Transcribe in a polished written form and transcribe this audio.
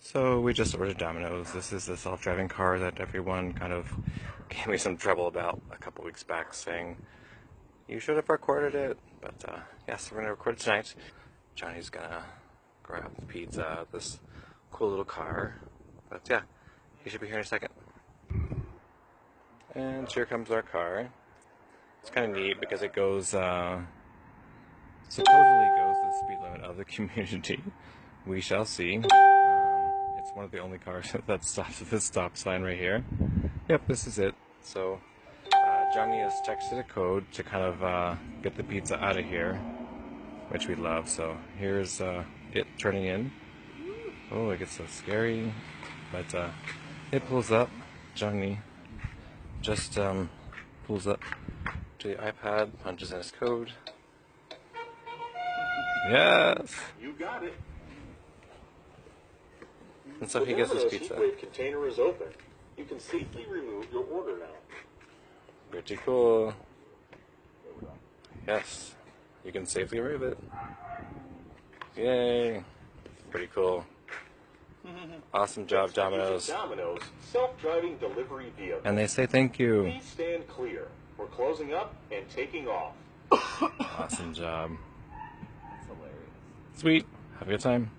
So we just ordered Domino's. This is the self-driving car that everyone kind of gave me some trouble about a couple weeks back, saying you should have recorded it. But yes, we're gonna record it tonight. Johnny's gonna grab the pizza out of this cool little car. But yeah, he should be here in a second. And here comes our car. It's kind of neat because it goes, supposedly goes the speed limit of the community. We shall see. It's one of the only cars that stops at this stop sign right here. Yep, this is it. So Johnny has texted a code to kind of get the pizza out of here, which we love. So here's it turning in. Oh, it gets so scary. But it pulls up. Johnny just pulls up to the iPad, punches in his code. Yes! You got it. And so he gets his pizza. The heat-wave container is open. You can safely remove your order now. Pretty cool. Yes, you can safely remove it. Yay! Pretty cool. Awesome job, Domino's. Domino's self-driving delivery vehicle. And they say thank you. Please stand clear. We're closing up and taking off. Awesome job. That's hilarious. Sweet. Have a good time.